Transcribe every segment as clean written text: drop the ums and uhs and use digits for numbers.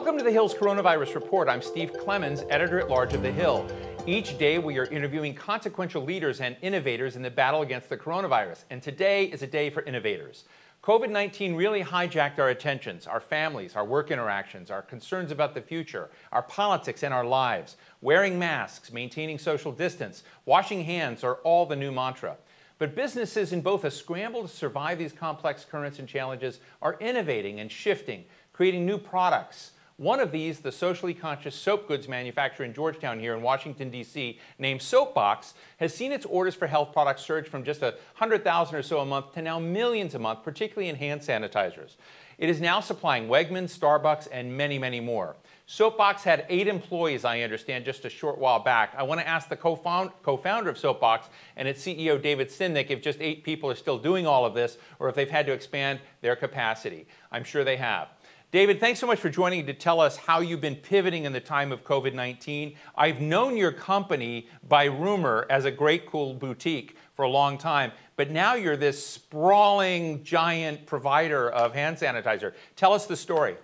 Welcome to The Hill's Coronavirus Report. I'm Steve Clemons, editor-at-large of The Hill. Each day we are interviewing consequential leaders and innovators in the battle against the coronavirus. And today is a day for innovators. COVID-19 really hijacked our attentions, our families, our work interactions, our concerns about the future, our politics and our lives. Wearing masks, maintaining social distance, washing hands are all the new mantra. But businesses in both a scramble to survive these complex currents and challenges are innovating and shifting, creating new products. One of these, the socially conscious soap goods manufacturer in Georgetown here in Washington, D.C., named SoapBox, has seen its orders for health products surge from just 100,000 or so a month to now millions a month, particularly in hand sanitizers. It is now supplying Wegmans, Starbucks, and many, many more. SoapBox had 8 employees, I understand, just a short while back. I want to ask the co-founder of SoapBox and its CEO David Simnick if just 8 people are still doing all of this or if they've had to expand their capacity. I'm sure they have. David, thanks so much for joining to tell us how you've been pivoting in the time of COVID-19. I've known your company by rumor as a great cool boutique for a long time, but now you're this sprawling giant provider of hand sanitizer. Tell us the story.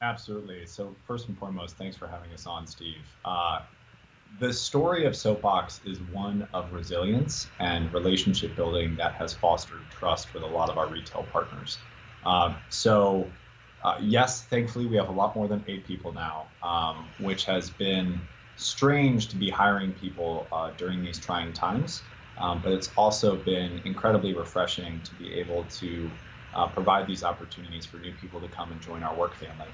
Absolutely. So first and foremost, thanks for having us on, Steve. The story of SoapBox is one of resilience and relationship building that has fostered trust with a lot of our retail partners. Yes, thankfully, we have a lot more than 8 people now, which has been strange to be hiring people during these trying times. But it's also been incredibly refreshing to be able to provide these opportunities for new people to come and join our work family.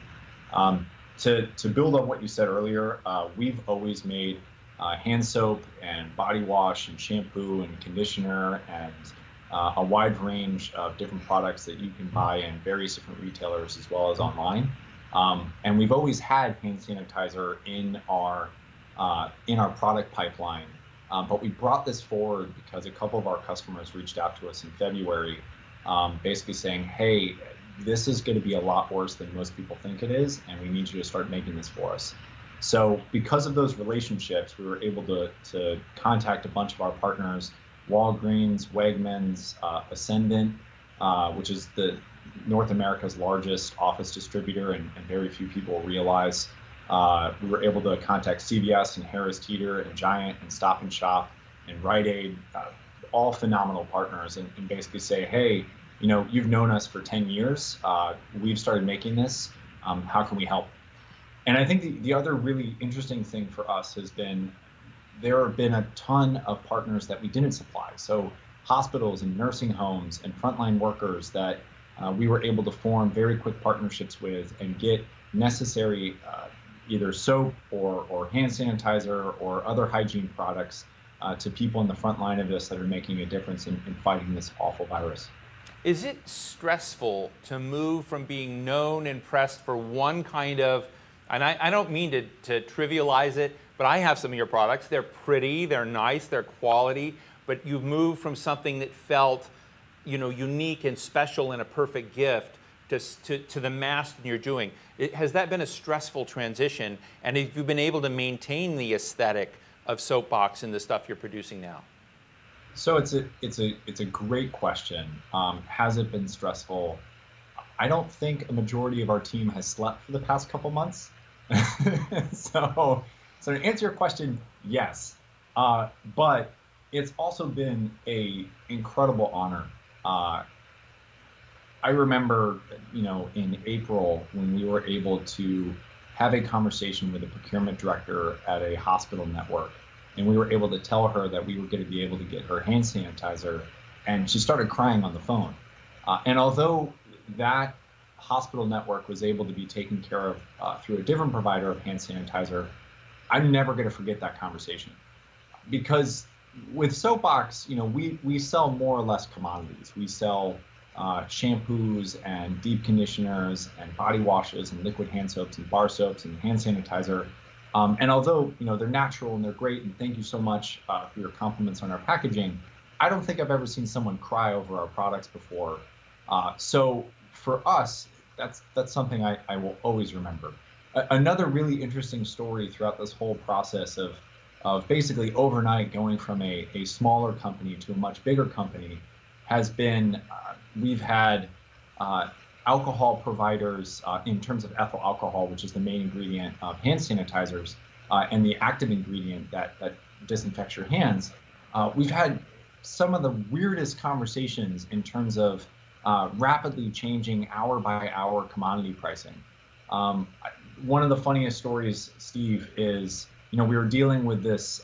To build on what you said earlier, we've always made hand soap and body wash and shampoo and conditioner and a wide range of different products that you can buy in various different retailers as well as online. And we've always had hand sanitizer in our product pipeline. But we brought this forward because a couple of our customers reached out to us in February, basically saying, hey, this is going to be a lot worse than most people think it is, and we need you to start making this for us. So because of those relationships, we were able to contact a bunch of our partners, Walgreens, Wegmans, Ascendant, which is the North America's largest office distributor, and very few people realize. We were able to contact CVS and Harris Teeter and Giant and Stop and Shop and Rite Aid, all phenomenal partners, and basically say, hey, you know, you've known us for 10 years. We've started making this. How can we help? And I think the other really interesting thing for us has been there have been a ton of partners that we didn't supply. So hospitals and nursing homes and frontline workers that we were able to form very quick partnerships with and get necessary either soap or hand sanitizer or other hygiene products to people in the front line of this that are making a difference in fighting this awful virus. Is it stressful to move from being known and pressed for one kind of, and I don't mean to trivialize it, but I have some of your products. They're pretty, they're nice, they're quality, but you've moved from something that felt, you know, unique and special and a perfect gift to the mass you're doing. Has that been a stressful transition? And have you been able to maintain the aesthetic of SoapBox in the stuff you're producing now? So it's a great question. Has it been stressful? I don't think a majority of our team has slept for the past couple months. So to answer your question, yes. But it's also been an incredible honor. I remember, you know, in April when we were able to have a conversation with the procurement director at a hospital network, and we were able to tell her that we were going to be able to get her hand sanitizer, and she started crying on the phone. And although that hospital network was able to be taken care of through a different provider of hand sanitizer, I'm never going to forget that conversation. Because with SoapBox, you know, we sell more or less commodities. We sell shampoos and deep conditioners and body washes and liquid hand soaps and bar soaps and hand sanitizer. And although, you know, they're natural and they're great, and thank you so much for your compliments on our packaging, I don't think I've ever seen someone cry over our products before. So for us, that's something I will always remember. Another really interesting story throughout this whole process of basically overnight going from a smaller company to a much bigger company has been we've had alcohol providers in terms of ethyl alcohol, which is the main ingredient of hand sanitizers, and the active ingredient that disinfects your hands. We've had some of the weirdest conversations in terms of rapidly changing hour by hour commodity pricing. One of the funniest stories, Steve, is we were dealing with this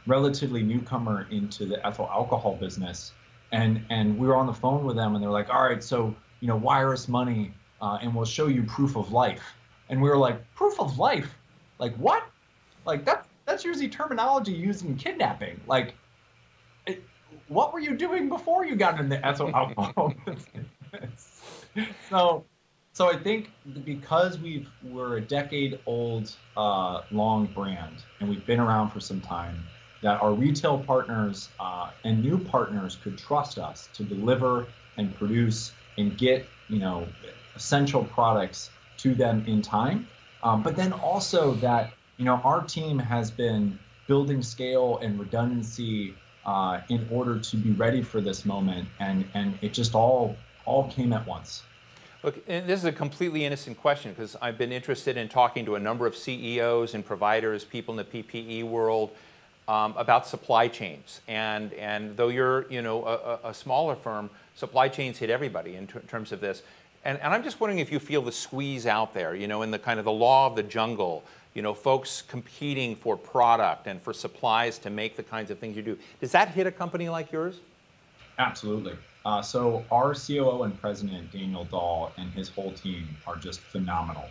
relatively newcomer into the ethyl alcohol business, and we were on the phone with them, and they're like, all right, so wire us money, and we'll show you proof of life. And we were like, proof of life? Like what? Like that's usually terminology used in kidnapping. Like, what were you doing before you got into ethyl alcohol business? So I think because we're a decade-old long brand, and we've been around for some time, that our retail partners and new partners could trust us to deliver and produce and get essential products to them in time. But then also that our team has been building scale and redundancy in order to be ready for this moment, and it just all came at once. Look, and this is a completely innocent question because I've been interested in talking to a number of CEOs and providers, people in the PPE world, about supply chains. And though you're a smaller firm, supply chains hit everybody in terms of this. And I'm just wondering if you feel the squeeze out there, in the kind of the law of the jungle, folks competing for product and for supplies to make the kinds of things you do. Does that hit a company like yours? Absolutely. So our COO and president, Daniel Dahl, and his whole team are just phenomenal.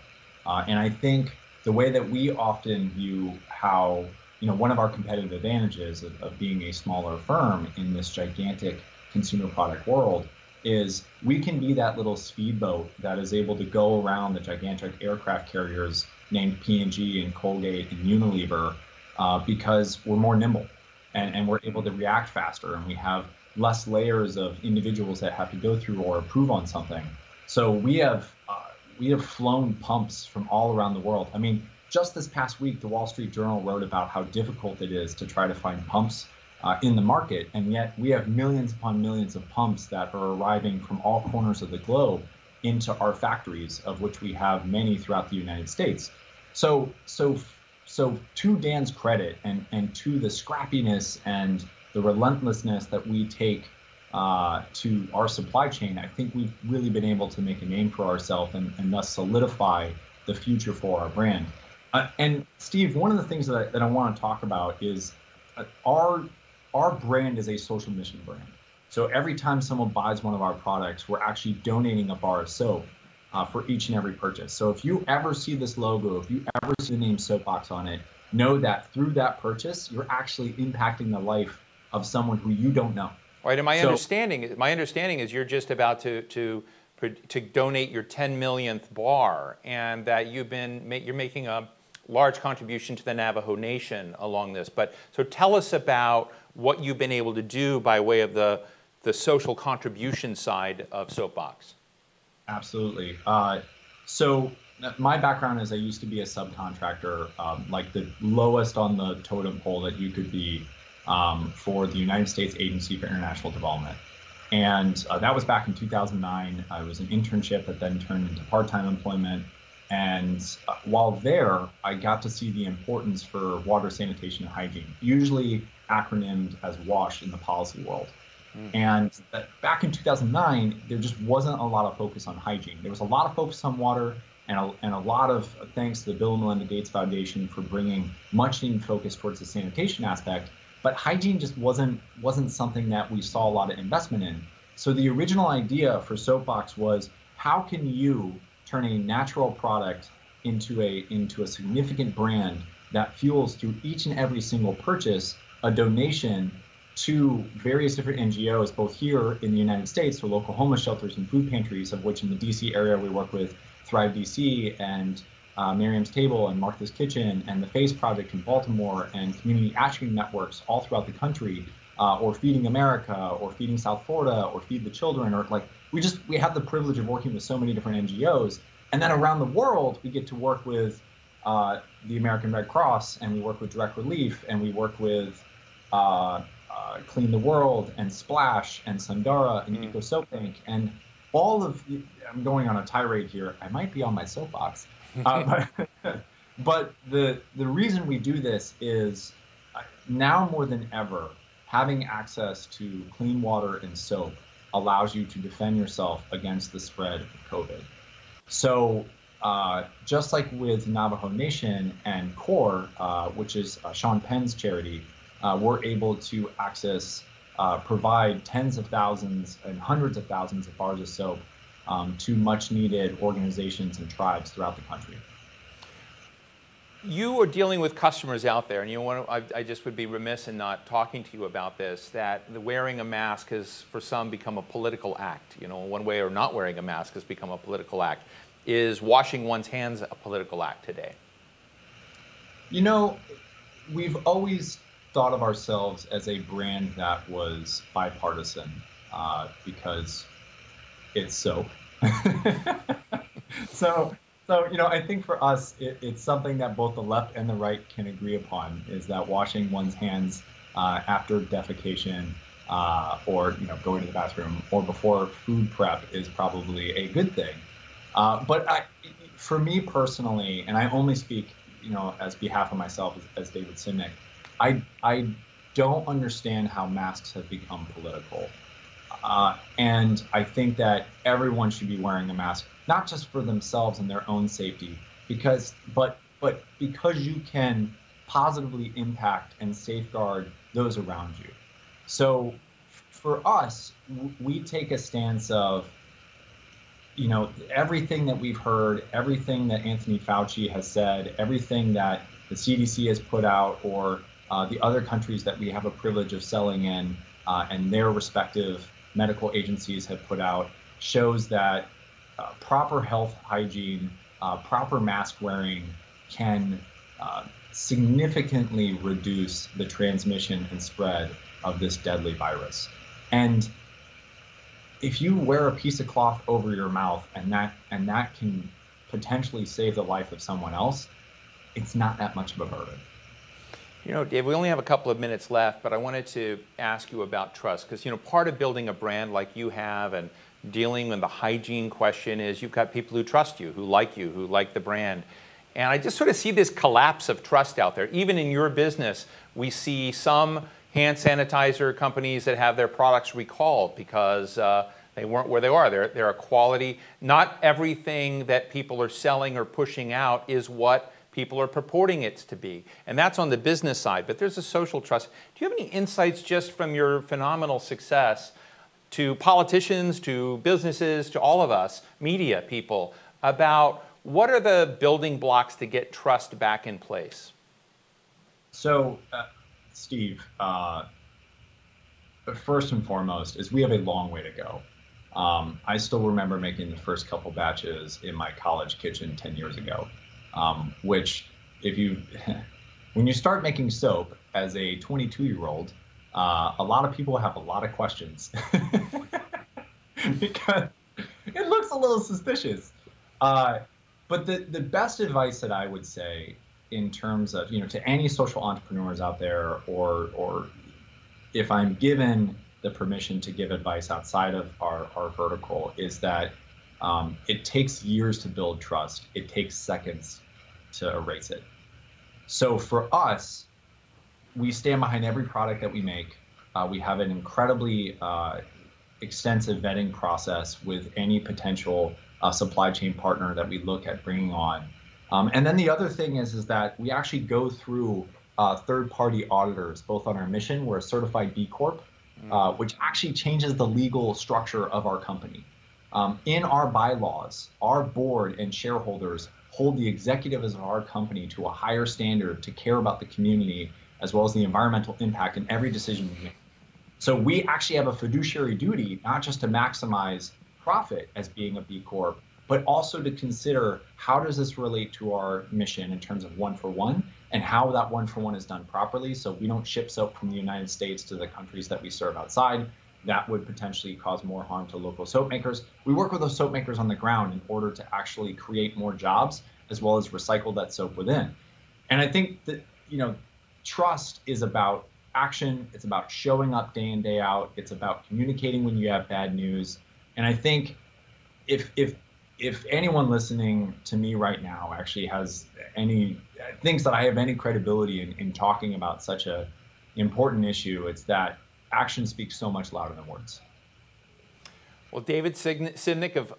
And I think the way that we often view how, one of our competitive advantages of being a smaller firm in this gigantic consumer product world is we can be that little speedboat that is able to go around the gigantic aircraft carriers named P&G and Colgate and Unilever because we're more nimble and we're able to react faster, and we have less layers of individuals that have to go through or approve on something. So we have flown pumps from all around the world. I mean, just this past week, the Wall Street Journal wrote about how difficult it is to try to find pumps in the market, and yet we have millions upon millions of pumps that are arriving from all corners of the globe into our factories, of which we have many throughout the United States. So to Dan's credit and to the scrappiness and the relentlessness that we take to our supply chain, I think we've really been able to make a name for ourselves and thus solidify the future for our brand. And Steve, one of the things that I want to talk about is our brand is a social mission brand. So every time someone buys one of our products, we're actually donating a bar of soap for each and every purchase. So if you ever see this logo, if you ever see the name SoapBox on it, know that through that purchase, you're actually impacting the life of someone who you don't know. Right, and my understanding is you're just about to donate your 10 millionth bar, and that you're making a large contribution to the Navajo Nation along this. But so tell us about what you've been able to do by way of the social contribution side of SoapBox. Absolutely. So my background is I used to be a subcontractor, like the lowest on the totem pole that you could be for the United States Agency for International Development. And that was back in 2009. I was an internship that then turned into part-time employment. And while there, I got to see the importance for water, sanitation, and hygiene, usually acronymed as WASH in the policy world. And back in 2009, there just wasn't a lot of focus on hygiene. There was a lot of focus on water, and a lot of thanks to the Bill and Melinda Gates Foundation for bringing much needed focus towards the sanitation aspect. But hygiene just wasn't something that we saw a lot of investment in. So the original idea for SoapBox was, how can you turn a natural product into a significant brand that fuels through each and every single purchase a donation to various different NGOs, both here in the United States, so local homeless shelters and food pantries, of which in the DC area we work with Thrive DC and Miriam's Table and Martha's Kitchen and the FACE Project in Baltimore and community action networks all throughout the country, or Feeding America or Feeding South Florida or Feed the Children, or like we have the privilege of working with so many different NGOs. And then around the world, we get to work with the American Red Cross, and we work with Direct Relief, and we work with Clean the World and Splash and Sundara and Eco Soap Bank. And I'm going on a tirade here. I might be on my soapbox, but but the reason we do this is now more than ever, having access to clean water and soap allows you to defend yourself against the spread of COVID. So just like with Navajo Nation and CORE, which is Sean Penn's charity, we're able to provide tens of thousands and hundreds of thousands of bars of soap to much needed organizations and tribes throughout the country. You are dealing with customers out there, and I just would be remiss in not talking to you about this, that the wearing a mask has, for some, become a political act. One way, or not wearing a mask has become a political act. Is washing one's hands a political act today? We've always thought of ourselves as a brand that was bipartisan because it's soap. So, I think for us, it's something that both the left and the right can agree upon, is that washing one's hands after defecation or going to the bathroom or before food prep is probably a good thing. But for me personally, and I only speak as behalf of myself as David Simnick, I don't understand how masks have become political. And I think that everyone should be wearing a mask, not just for themselves and their own safety, but because you can positively impact and safeguard those around you. So for us, we take a stance of, everything that we've heard, everything that Anthony Fauci has said, everything that the CDC has put out, or the other countries that we have a privilege of selling in and their respective medical agencies have put out, shows that proper health hygiene, proper mask wearing can significantly reduce the transmission and spread of this deadly virus. And if you wear a piece of cloth over your mouth and that can potentially save the life of someone else, it's not that much of a burden. Dave, we only have a couple of minutes left, but I wanted to ask you about trust, because part of building a brand like you have and dealing with the hygiene question is you've got people who trust you, who like the brand. And I just sort of see this collapse of trust out there. Even in your business, we see some hand sanitizer companies that have their products recalled because they weren't where they are. They're a quality. Not everything that people are selling or pushing out is what people are purporting it to be. And that's on the business side, but there's a social trust. Do you have any insights just from your phenomenal success to politicians, to businesses, to all of us, media people, about what are the building blocks to get trust back in place? So, Steve, first and foremost is we have a long way to go. I still remember making the first couple batches in my college kitchen 10 years ago. Which when you start making soap as a 22-year-old, a lot of people have a lot of questions because it looks a little suspicious. But the best advice that I would say in terms of, to any social entrepreneurs out there, or if I'm given the permission to give advice outside of our vertical, is that it takes years to build trust. It takes seconds to erase it. So for us, we stand behind every product that we make. We have an incredibly extensive vetting process with any potential supply chain partner that we look at bringing on. And then the other thing is that we actually go through third-party auditors, both on our mission. We're a certified B Corp, which actually changes the legal structure of our company. In our bylaws, our board and shareholders hold the executives of our company to a higher standard to care about the community as well as the environmental impact in every decision we make. So we actually have a fiduciary duty, not just to maximize profit as being a B Corp, but also to consider how does this relate to our mission in terms of one for one, and how that one for one is done properly, so we don't ship soap from the United States to the countries that we serve outside. That would potentially cause more harm to local soap makers. We work with those soap makers on the ground in order to actually create more jobs as well as recycle that soap within. And I think that, trust is about action. It's about showing up day in, day out. It's about communicating when you have bad news. And I think if anyone listening to me right now actually has any thinks that I have any credibility in talking about such a important issue, it's that action speaks so much louder than words. Well, David Simnick of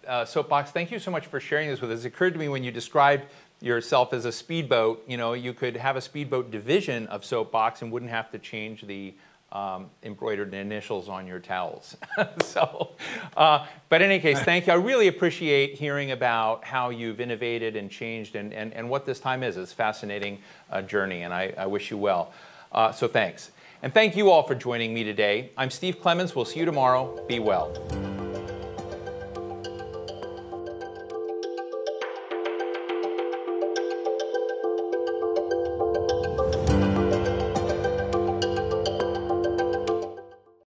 SoapBox, thank you so much for sharing this with us. It occurred to me when you described yourself as a speedboat, you could have a speedboat division of SoapBox and wouldn't have to change the embroidered initials on your towels. But in any case, thank you. I really appreciate hearing about how you've innovated and changed and what this time is. It's a fascinating journey, and I wish you well. So thanks. And thank you all for joining me today. I'm Steve Clemons. We'll see you tomorrow. Be well.